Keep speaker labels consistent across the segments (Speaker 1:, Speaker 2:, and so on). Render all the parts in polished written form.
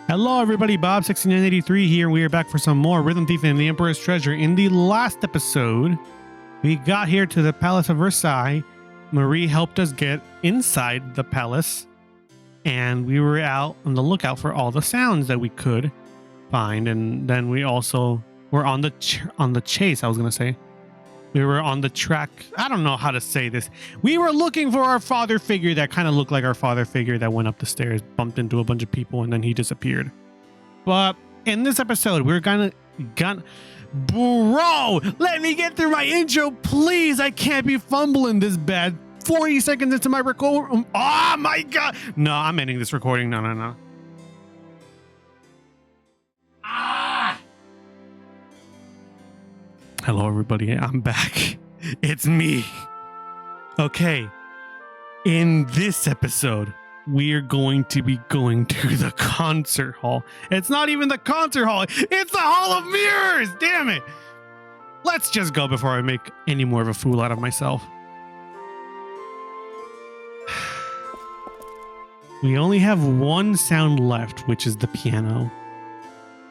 Speaker 1: Hello everybody, Bob6983 here. We are back for some more Rhythm Thief and the Emperor's Treasure. In the last episode, we got here to the Palace of Versailles. Marie helped us get inside the palace, and we were out on the lookout for all the sounds that we could find. And then we also were on the chase, I was going to say. We were on the track. I don't know how to say this. We were looking for our father figure that kind of looked like our father figure that went up the stairs, bumped into a bunch of people, and then he disappeared. But in this episode, we're gonna bro, let me get through my intro, please. I can't be fumbling this bad. 40 seconds into my record. Oh my god. No, I'm ending this recording. No. Hello everybody, I'm back. It's me. Okay, in this episode, we're going to be going to the concert hall. It's not even the concert hall, it's the Hall of Mirrors, damn it. Let's just go before I make any more of a fool out of myself. We only have one sound left, which is the piano.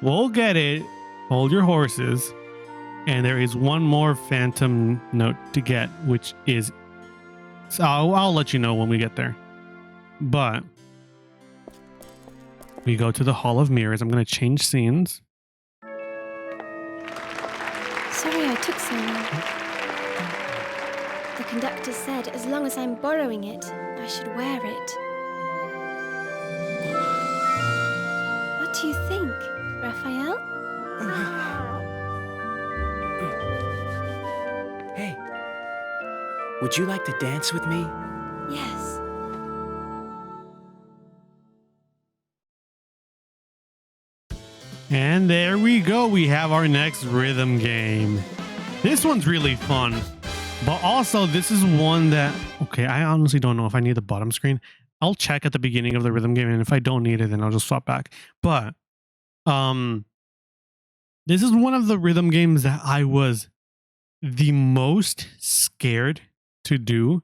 Speaker 1: We'll get it, hold your horses. And there is one more phantom note to get, which is... So I'll let you know when we get there. But we go to the Hall of Mirrors. I'm going to change scenes.
Speaker 2: Sorry I took so long. The conductor said as long as I'm borrowing it, I should wear it. What do you think, Raphael?
Speaker 3: Hey, would you like to dance with me?
Speaker 2: Yes.
Speaker 1: And there we go. We have our next rhythm game. This one's really fun. But also, this is one that... Okay, I honestly don't know if I need the bottom screen. I'll check at the beginning of the rhythm game, and if I don't need it, then I'll just swap back. But this is one of the rhythm games that I was the most scared to do,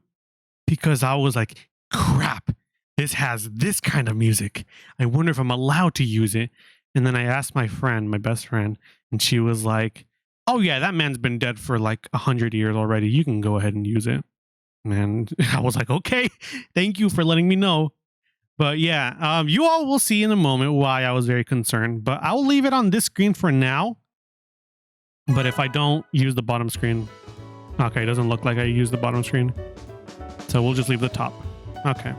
Speaker 1: because I was like, crap, this has this kind of music. I wonder if I'm allowed to use it. And then I asked my friend, my best friend, and she was like, oh yeah, that man's been dead for like 100 years already. You can go ahead and use it. And I was like, okay, thank you for letting me know. But yeah, you all will see in a moment why I was very concerned, but I'll leave it on this screen for now. But if I don't use the bottom screen, okay, it doesn't look like I used the bottom screen. So we'll just leave the top. Okay.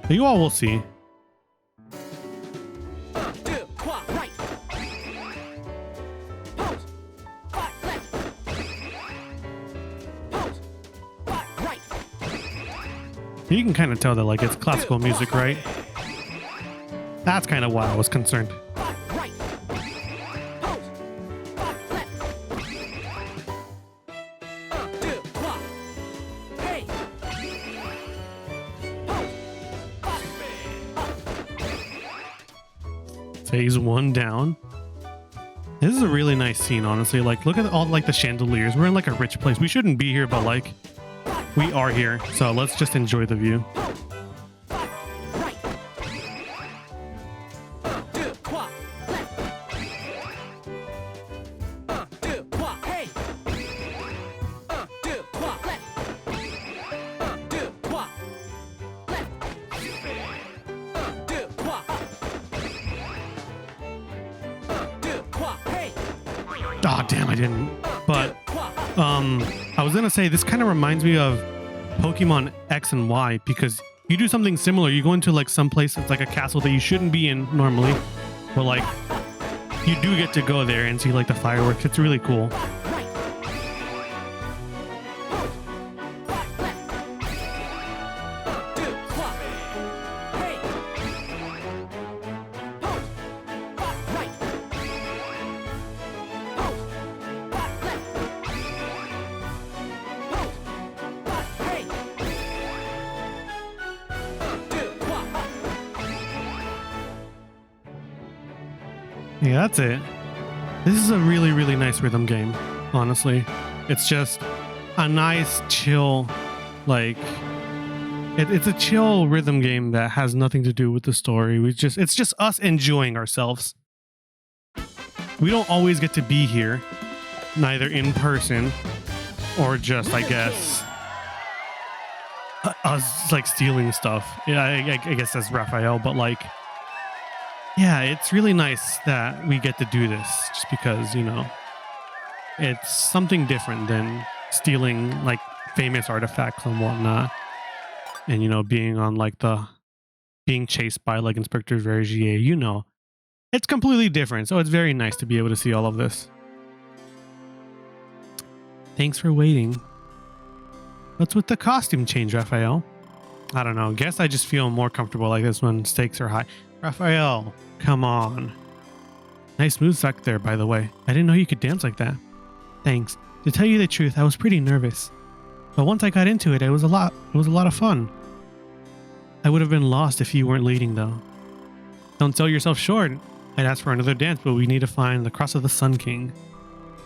Speaker 1: So you all will see. You can kind of tell that like it's classical music, right? That's kind of why I was concerned. Phase one down. This is a really nice scene, honestly. Like, look at all like the chandeliers. We're in like a rich place. We shouldn't be here, but like we are here. So let's just enjoy the view. Oh, damn, I didn't. But I was gonna say this kind of reminds me of Pokemon X and Y, because you do something similar. You go into like some place, it's like a castle that you shouldn't be in normally, but like you do get to go there and see like the fireworks. It's really cool. Yeah, that's it. This is a really, really nice rhythm game, honestly. It's just a nice, chill, like, It's a chill rhythm game that has nothing to do with the story. It's just us enjoying ourselves. We don't always get to be here, neither in person or just, I guess, us like stealing stuff. Yeah, I guess that's Raphael, but like, yeah, it's really nice that we get to do this just because, you know, it's something different than stealing like famous artifacts and whatnot. And, you know, being chased by like Inspector Vergier, you know, it's completely different. So it's very nice to be able to see all of this. Thanks for waiting. What's with the costume change, Raphael? I don't know. Guess I just feel more comfortable like this when stakes are high. Raphael, come on. Nice moves back there, by the way. I didn't know you could dance like that. Thanks. To tell you the truth, I was pretty nervous. But once I got into it, it was a lot of fun. I would have been lost if you weren't leading, though. Don't sell yourself short. I'd ask for another dance, but we need to find the Cross of the Sun King.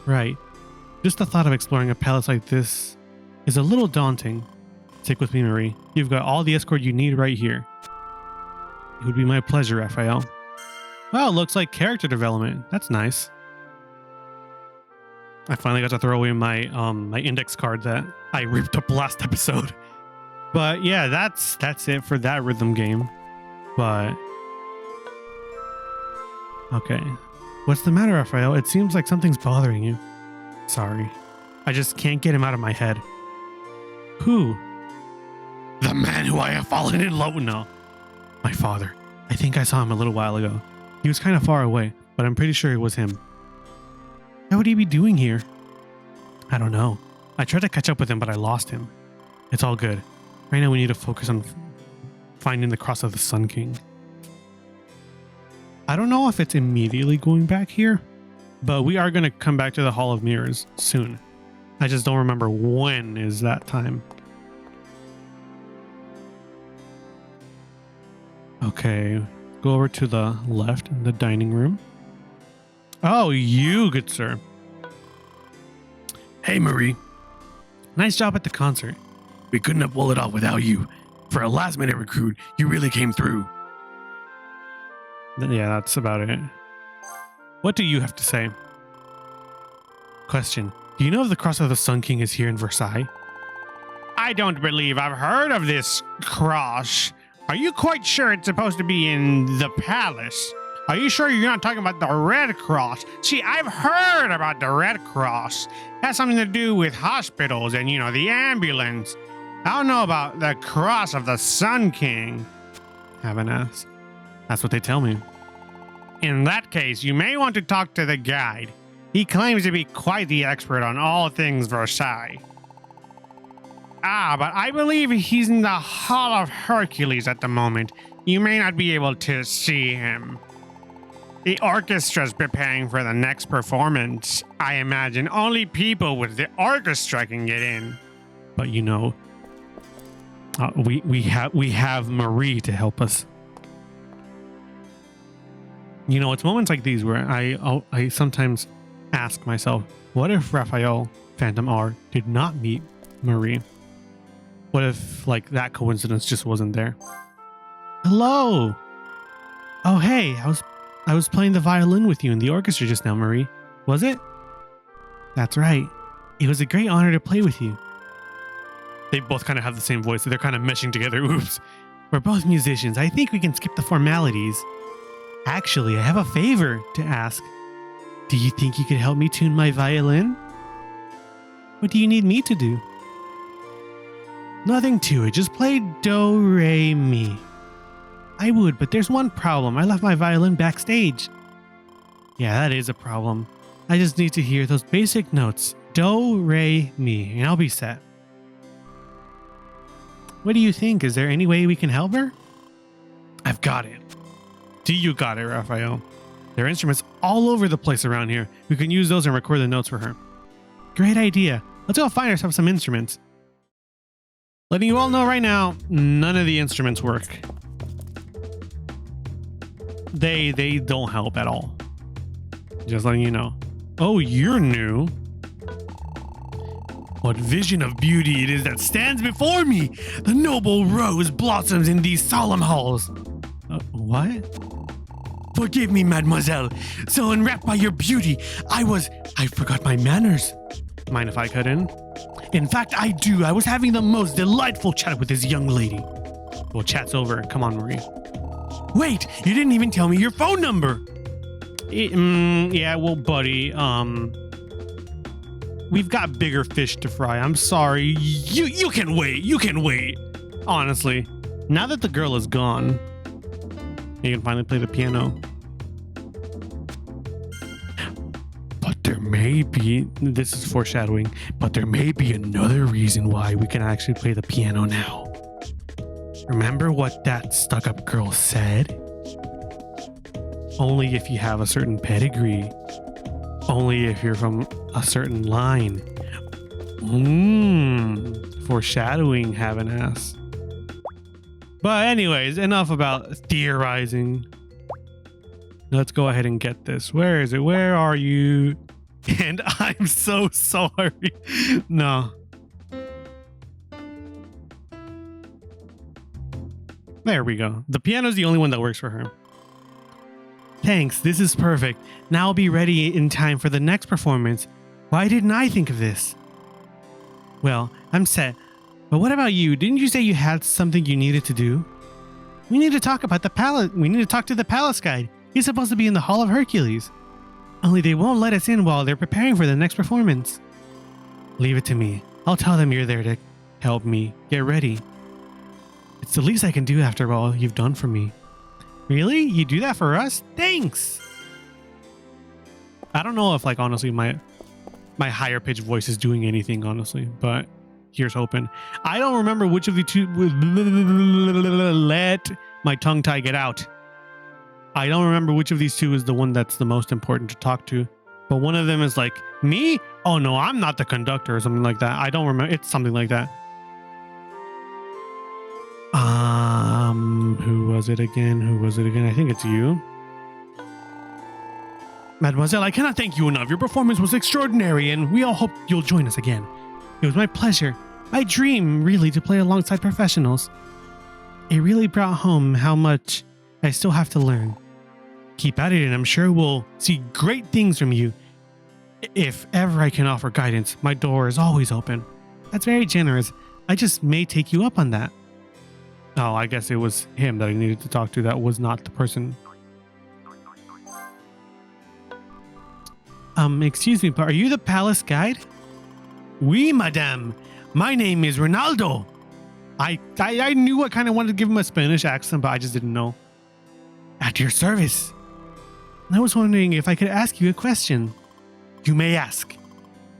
Speaker 1: Right. Just the thought of exploring a palace like this is a little daunting. Stick with me, Marie. You've got all the escort you need right here. It would be my pleasure, Raphael. Well, looks like character development. That's nice. I finally got to throw away my my index card that I ripped up last episode. But yeah, that's it for that rhythm game. But okay. What's the matter, Raphael? It seems like something's bothering you. Sorry. I just can't get him out of my head. Who? The man who I have fallen in love with. No. My father. I think I saw him a little while ago. He was kind of far away, but I'm pretty sure it was him. How would he be doing here? I don't know. I tried to catch up with him, but I lost him. It's all good. Right now we need to focus on finding the Cross of the Sun King. I don't know if it's immediately going back here, but we are going to come back to the Hall of Mirrors soon. I just don't remember when is that time. Okay, go over to the left in the dining room. Oh, you, good sir. Hey, Marie. Nice job at the concert. We couldn't have pulled it off without you. For a last-minute recruit, you really came through. Yeah, that's about it. What do you have to say? Question. Do you know if the Cross of the Sun King is here in Versailles? I don't believe I've heard of this cross. Are you quite sure it's supposed to be in the palace? Are you sure you're not talking about the Red Cross? See, I've heard about the Red Cross. That's something to do with hospitals and, you know, the ambulance. I don't know about the Cross of the Sun King. Haven't asked. That's what they tell me. In that case, you may want to talk to the guide. He claims to be quite the expert on all things Versailles. Ah, but I believe he's in the Hall of Hercules at the moment. You may not be able to see him. The orchestra's preparing for the next performance. I imagine only people with the orchestra can get in. But you know, we have Marie to help us. You know, it's moments like these where I sometimes ask myself, what if Raphael, Phantom R, did not meet Marie? What if, like, that coincidence just wasn't there? Hello! Oh, hey, I was playing the violin with you in the orchestra just now, Marie. Was it? That's right. It was a great honor to play with you. They both kind of have the same voice, so they're kind of meshing together. Oops. We're both musicians. I think we can skip the formalities. Actually, I have a favor to ask. Do you think you could help me tune my violin? What do you need me to do? Nothing to it. Just play do, re, mi. I would, but there's one problem. I left my violin backstage. Yeah, that is a problem. I just need to hear those basic notes. Do, re, mi, and I'll be set. What do you think? Is there any way we can help her? I've got it. Do you got it, Raphael? There are instruments all over the place around here. We can use those and record the notes for her. Great idea. Let's go find ourselves some instruments. Letting you all know right now, none of the instruments work. They don't help at all. Just letting you know. Oh, you're new. What vision of beauty it is that stands before me! The noble rose blossoms in these solemn halls. What? Forgive me, mademoiselle. So enwrapped by your beauty, I forgot my manners. Mind if I cut in? In fact, I do. I was having the most delightful chat with this young lady. Well, chat's over. Come on, Marie. Wait, you didn't even tell me your phone number. Yeah, well, buddy, we've got bigger fish to fry. I'm sorry. You can wait. You can wait. Honestly, now that the girl is gone, you can finally play the piano. But there may be, this is foreshadowing, but there may be another reason why we can actually play the piano now. Remember what that stuck-up girl said? Only if you have a certain pedigree. Only if you're from a certain line. Foreshadowing, have an ass. But anyways, enough about theorizing. Let's go ahead and get this. Where is it? Where are you? And I'm so sorry. No. There we go. The piano's the only one that works for her. Thanks, this is perfect. Now I'll be ready in time for the next performance. Why didn't I think of this? Well, I'm set. But what about you? Didn't you say you had something you needed to do? We need to talk about the palace. We need to talk to the palace guide. He's supposed to be in the Hall of Hercules. Only they won't let us in while they're preparing for the next performance. Leave it to me. I'll tell them you're there to help me get ready. It's the least I can do after all you've done for me. Really? You do that for us? Thanks! I don't know if, like, honestly, my higher pitched voice is doing anything, honestly, but here's hoping. I don't remember which of the two... Let my tongue tie get out. I don't remember which of these two is the one that's the most important to talk to, but one of them is like, me? Oh no, I'm not the conductor or something like that. I don't remember. It's something like that. Who was it again? Who was it again? I think it's you. Mademoiselle, I cannot thank you enough. Your performance was extraordinary, and we all hope you'll join us again. It was my pleasure. I dream, really, to play alongside professionals. It really brought home how much I still have to learn. Keep at it, and I'm sure we'll see great things from you. If ever I can offer guidance, my door is always open. That's very generous. I just may take you up on that. Oh, I guess it was him that I needed to talk to. That was not the person. Excuse me, but are you the palace guide? Oui, madame. My name is Ronaldo. I knew I kind of wanted to give him a Spanish accent, but I just didn't know. At your service. I was wondering if I could ask you a question. You may ask.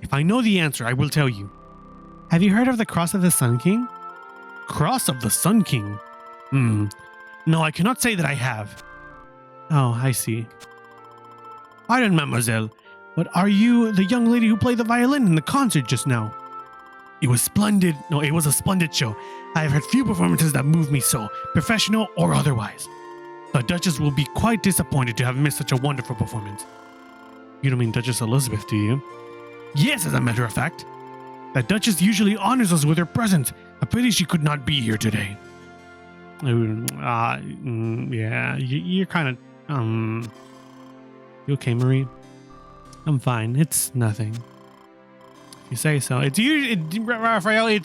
Speaker 1: If I know the answer, I will tell you. Have you heard of the Cross of the Sun King? Cross of the Sun King? No, I cannot say that I have. Oh, I see. Pardon, mademoiselle, but are you the young lady who played the violin in the concert just now? It was splendid. No, it was a splendid show. I have had few performances that moved me so, professional or otherwise. The Duchess will be quite disappointed to have missed such a wonderful performance. You don't mean Duchess Elizabeth, do you? Yes, as a matter of fact. The Duchess usually honors us with her presence. A pity she could not be here today. Yeah, you're kind of, You okay, Marie? I'm fine. It's nothing. If you say so. It's usually, Raphael, you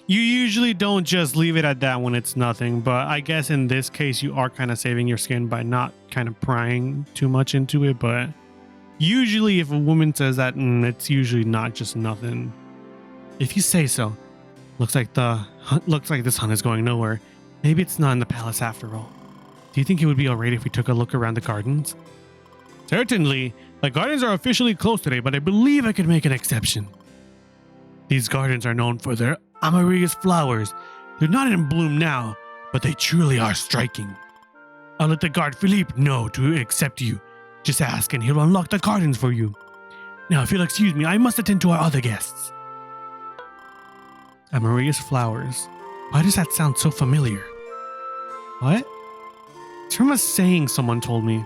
Speaker 1: usually don't just leave it at that when it's nothing, but I guess in this case you are kind of saving your skin by not kind of prying too much into it, but usually if a woman says that, it's usually not just nothing. If you say so. Looks like this hunt is going nowhere. Maybe it's not in the palace after all. Do you think it would be alright if we took a look around the gardens? Certainly. The gardens are officially closed today, but I believe I could make an exception. These gardens are known for their amaryllis flowers. They're not in bloom now, but they truly are striking. I'll let the guard Philippe know to accept you. Just ask and he'll unlock the gardens for you. Now, if you'll excuse me, I must attend to our other guests. Amaryllis flowers. Why does that sound so familiar? What? It's from a saying someone told me.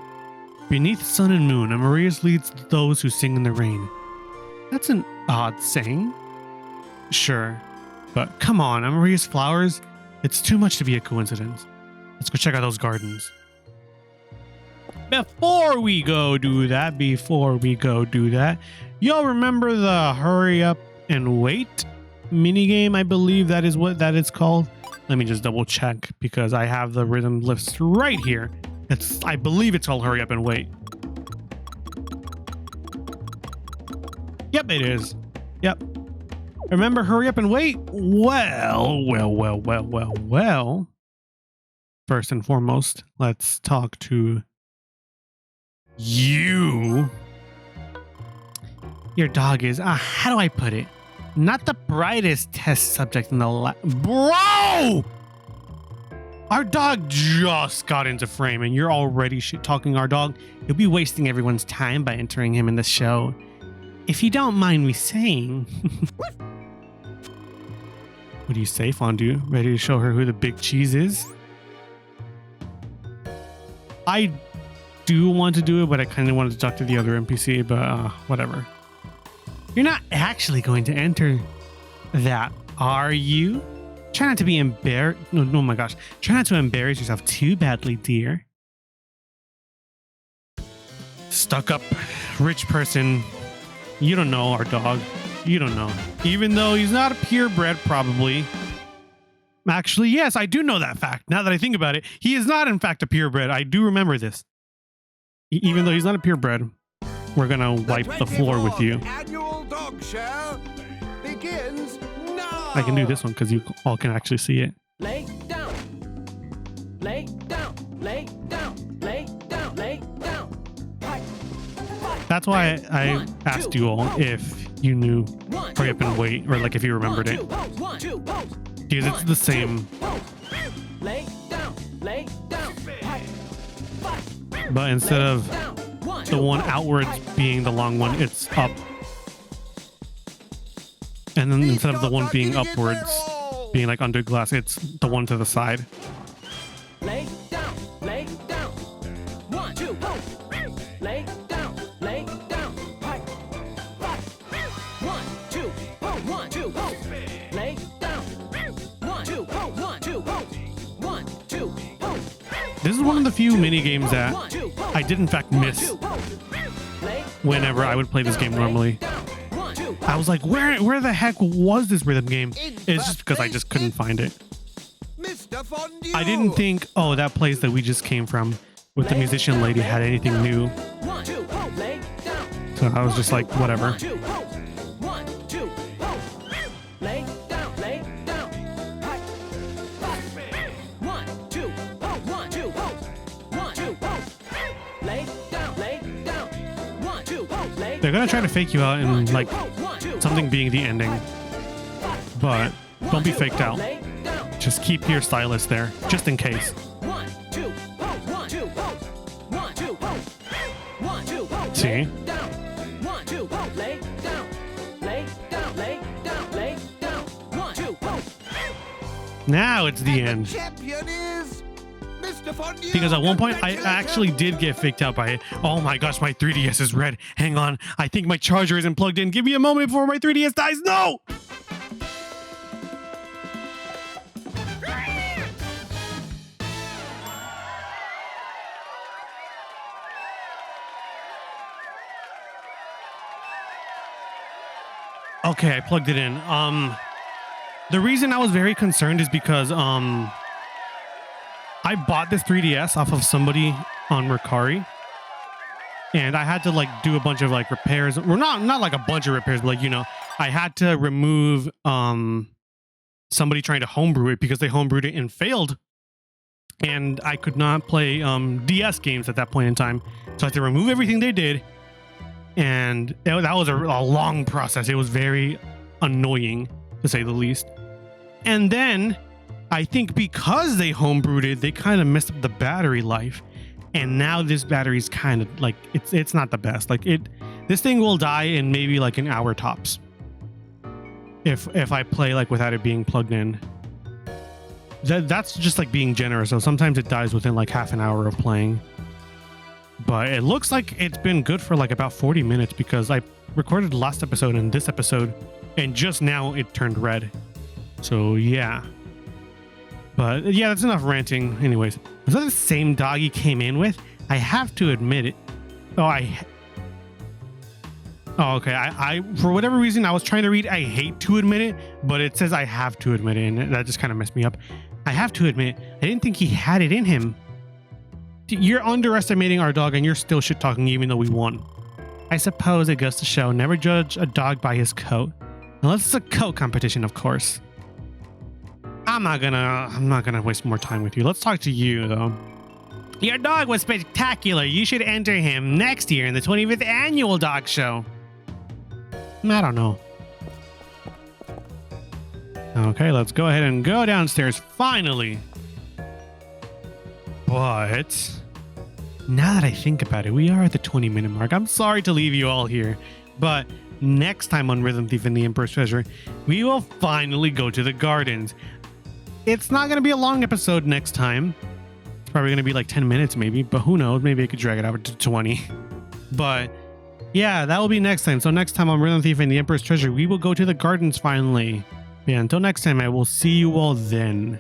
Speaker 1: Beneath sun and moon, Amaryllis leads those who sing in the rain. That's an odd saying. Sure. But come on, Maria's flowers? It's too much to be a coincidence. Let's go check out those gardens. Before we go do that, y'all remember the hurry up and wait minigame? I believe that is what that is called. Let me just double check because I have the rhythm list right here. I believe it's called hurry up and wait. Yep, it is. Yep. Remember hurry up and wait? Well. First and foremost, let's talk to you. Your dog is, how do I put it? Not the brightest test subject in the lab. Bro! Our dog just got into frame and you're already shit-talking our dog. You'll be wasting everyone's time by entering him in the show. If you don't mind me saying. What do you say, Fondue? Ready to show her who the big cheese is? I do want to do it, but I kind of wanted to talk to the other NPC, but whatever. You're not actually going to enter that, are you? Try not to be embarrassed. No, oh my gosh. Try not to embarrass yourself too badly, dear. Stuck up rich person. You don't know our dog. You don't know. Even though he's not a purebred, probably. Actually, yes, I do know that fact. Now that I think about it, he is not, in fact, a purebred. I do remember this. Even though he's not a purebred, we're gonna wipe the floor with you.
Speaker 4: Annual dog show begins now.
Speaker 1: I can do this one because you all can actually see it.
Speaker 3: Lay down. Lay down. Lay down. Lay down. Lay down.
Speaker 1: That's why I asked you all if you knew hurry up and wait, or like if you remembered it. Because it's the same.
Speaker 3: Lay down. Lay down.
Speaker 1: But instead of the one outwards being the long one, it's up. And then instead of the one being upwards, being like under glass, it's the one to the side.
Speaker 3: Lay down. Lay down. 1, 2, lay down. Lay down. 1, 2, 1, 2, lay down. 1, 2, 1, 2, 1, 2.
Speaker 1: This is one of the few mini games that I did in fact miss whenever I would play this game normally. I was like, where the heck was this rhythm game? It's just because I just couldn't find it. I didn't think, oh, that place that we just came from with the musician lady had anything new. So I was just like, whatever. They're gonna try to fake you out and like something being the ending, but don't be faked out. Just keep your stylus there, just in case. See? Now it's the end. Because at one point, I actually did get faked out by it. Oh my gosh, my 3DS is red. Hang on. I think my charger isn't plugged in. Give me a moment before my 3DS dies. No! Okay, I plugged it in. The reason I was very concerned is because, I bought this 3DS off of somebody on Mercari, and I had to like do a bunch of like repairs. Well, not like a bunch of repairs, but like, you know, I had to remove somebody trying to homebrew it because they homebrewed it and failed, and I could not play DS games at that point in time. So I had to remove everything they did, and that was a long process. It was very annoying, to say the least. And then I think because they homebrewed it, they kind of messed up the battery life, and now this battery's kind of like it's not the best. Like this thing will die in maybe like an hour tops if I play like without it being plugged in. That's just like being generous. So sometimes it dies within like half an hour of playing, but it looks like it's been good for like about 40 minutes because I recorded the last episode and this episode And just now it turned red. So yeah. But yeah, that's enough ranting. Anyways, was that the same dog he came in with? I have to admit it. Oh, okay. I for whatever reason I was trying to read I hate to admit it, but it says I have to admit it, and that just kind of messed me up. I have to admit, I didn't think he had it in him. You're underestimating our dog, and you're still shit talking even though we won. I suppose it goes to show never judge a dog by his coat, unless it's a coat competition, of course. I'm not gonna waste more time with you. Let's talk to you though. Your dog was spectacular. You should enter him next year in the 25th annual dog show. I don't know. Okay, let's go ahead and go downstairs finally. But now that I think about it, we are at the 20-minute mark. I'm sorry to leave you all here, but next time on Rhythm Thief and the Emperor's Treasure, we will finally go to the gardens. It's not going to be a long episode next time. It's probably going to be like 10 minutes maybe, but who knows? Maybe I could drag it out to 20. But yeah, that will be next time. So next time on Rhythm Thief and the Emperor's Treasure, we will go to the gardens finally. Yeah, until next time, I will see you all then.